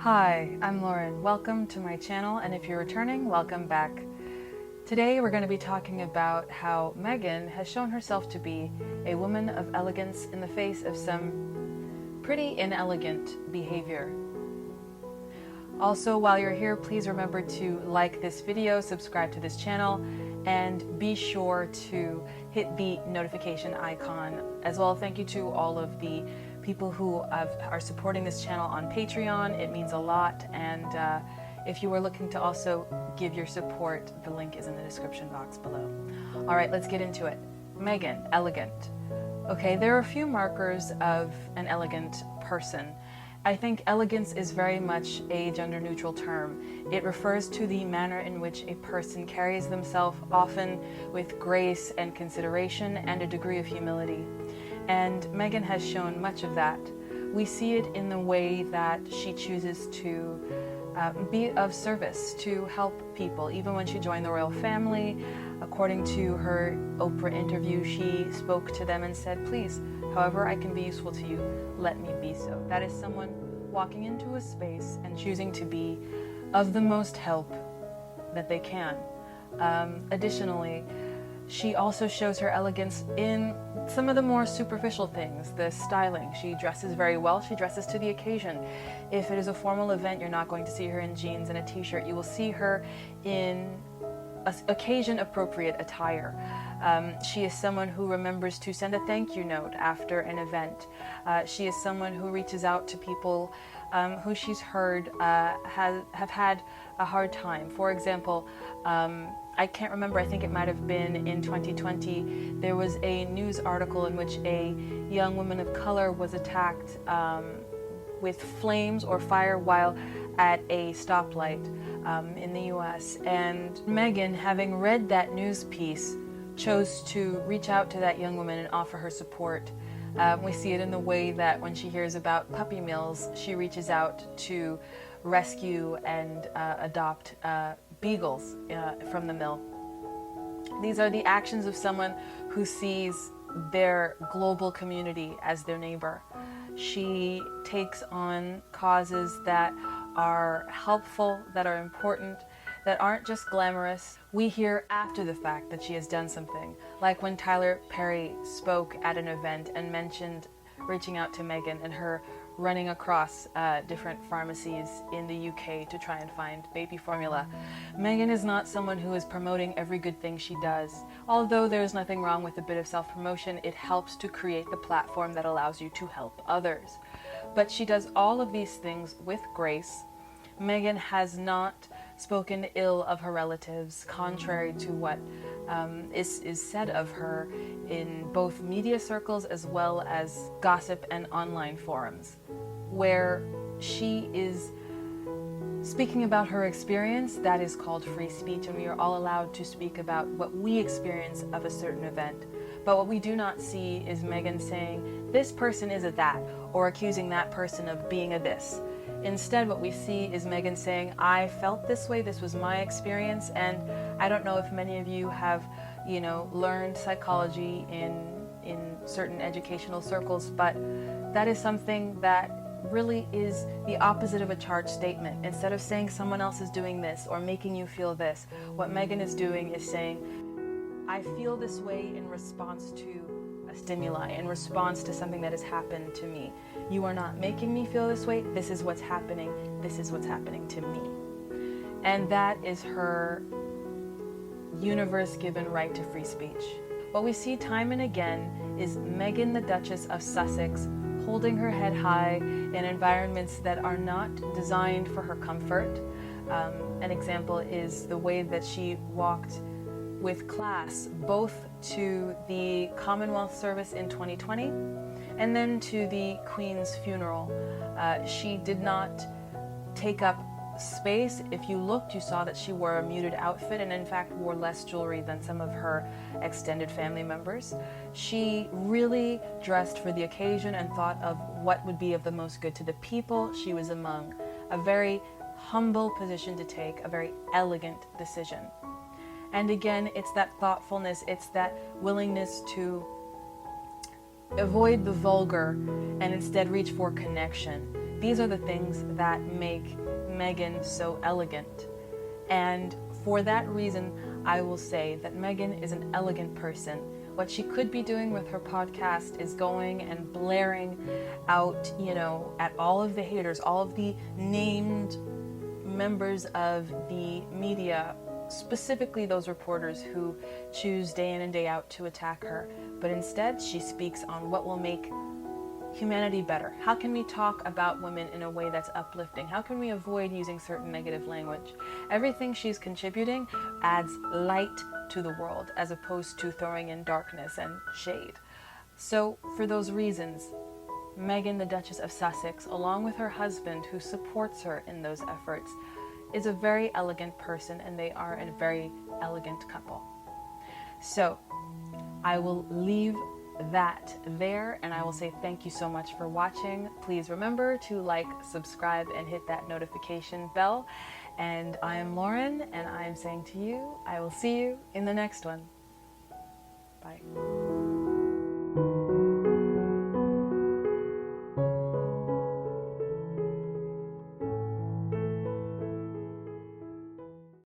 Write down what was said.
Hi, I'm Lauren. Welcome to my channel, and if you're returning, welcome back. Today we're going to be talking about how Meghan has shown herself to be a woman of elegance in the face of some pretty inelegant behavior. Also, while you're here, please remember to like this video, subscribe to this channel, and be sure to hit the notification icon. As well, thank you to all of the people who are supporting this channel on Patreon. It means a lot, and if you are looking to also give your support, the link is in the description box below. All right, let's get into it. Meghan, elegant. Okay, there are a few markers of an elegant person. I think elegance is very much a gender-neutral term. It refers to the manner in which a person carries themselves, often with grace and consideration and a degree of humility. And Meghan has shown much of that. We see it in the way that she chooses to be of service, to help people. Even when she joined the royal family, according to her Oprah interview, she spoke to them and said, "Please, however I can be useful to you, let me be so." That is someone walking into a space and choosing to be of the most help that they can. Additionally, she also shows her elegance in some of the more superficial things, the styling. She dresses very well. She dresses to the occasion. If it is a formal event, you're not going to see her in jeans and a t-shirt. You will see her in occasion-appropriate attire. She is someone who remembers to send a thank you note after an event. She is someone who reaches out to people who she's heard have had a hard time. For example, I can't remember, I think it might have been in 2020, there was a news article in which a young woman of color was attacked with flames or fire while at a stoplight in the US. And Meghan, having read that news piece, chose to reach out to that young woman and offer her support. We see it in the way that when she hears about puppy mills, she reaches out to rescue and adopt beagles from the mill. These are the actions of someone who sees their global community as their neighbor. She takes on causes that are helpful, that are important, that aren't just glamorous. We hear after the fact that she has done something, like when Tyler Perry spoke at an event and mentioned reaching out to Meghan and her running across different pharmacies in the UK to try and find baby formula. Meghan is not someone who is promoting every good thing she does. Although there's nothing wrong with a bit of self-promotion, it helps to create the platform that allows you to help others. But she does all of these things with grace. Meghan has not spoken ill of her relatives, contrary to what is said of her in both media circles as well as gossip and online forums, where she is speaking about her experience. That is called free speech, and we are all allowed to speak about what we experience of a certain event. But what we do not see is Meghan saying, this person is a that, or accusing that person of being a this. Instead, what we see is Meghan saying, I felt this way, this was my experience, and I don't know if many of you have, learned psychology in certain educational circles, but that is something that really is the opposite of a charged statement. Instead of saying someone else is doing this or making you feel this, what Meghan is doing is saying, I feel this way in response to a stimuli, in response to something that has happened to me. You are not making me feel this way. This is what's happening. This is what's happening to me. And that is her universe-given right to free speech. What we see time and again is Meghan, the Duchess of Sussex, holding her head high in environments that are not designed for her comfort. An example is the way that she walked with class, both to the Commonwealth service in 2020 and then to the Queen's funeral. She did not take up space. If you looked, you saw that she wore a muted outfit and in fact wore less jewelry than some of her extended family members. She really dressed for the occasion and thought of what would be of the most good to the people she was among. A very humble position to take, a very elegant decision. And again, it's that thoughtfulness, it's that willingness to avoid the vulgar and instead reach for connection. These are the things that make Meghan so elegant. And for that reason, I will say that Meghan is an elegant person. What she could be doing with her podcast is going and blaring out, at all of the haters, all of the named members of the media, specifically those reporters who choose day in and day out to attack her. But instead, she speaks on what will make humanity better. How can we talk about women in a way that's uplifting? How can we avoid using certain negative language? Everything she's contributing adds light to the world as opposed to throwing in darkness and shade. So for those reasons, Meghan, the Duchess of Sussex, along with her husband who supports her in those efforts, is a very elegant person, and they are a very elegant couple. So I will leave that there, and I will say thank you so much for watching. Please remember to like, subscribe, and hit that notification bell. And I am Lauren, and I am saying to you, I will see you in the next one. Bye.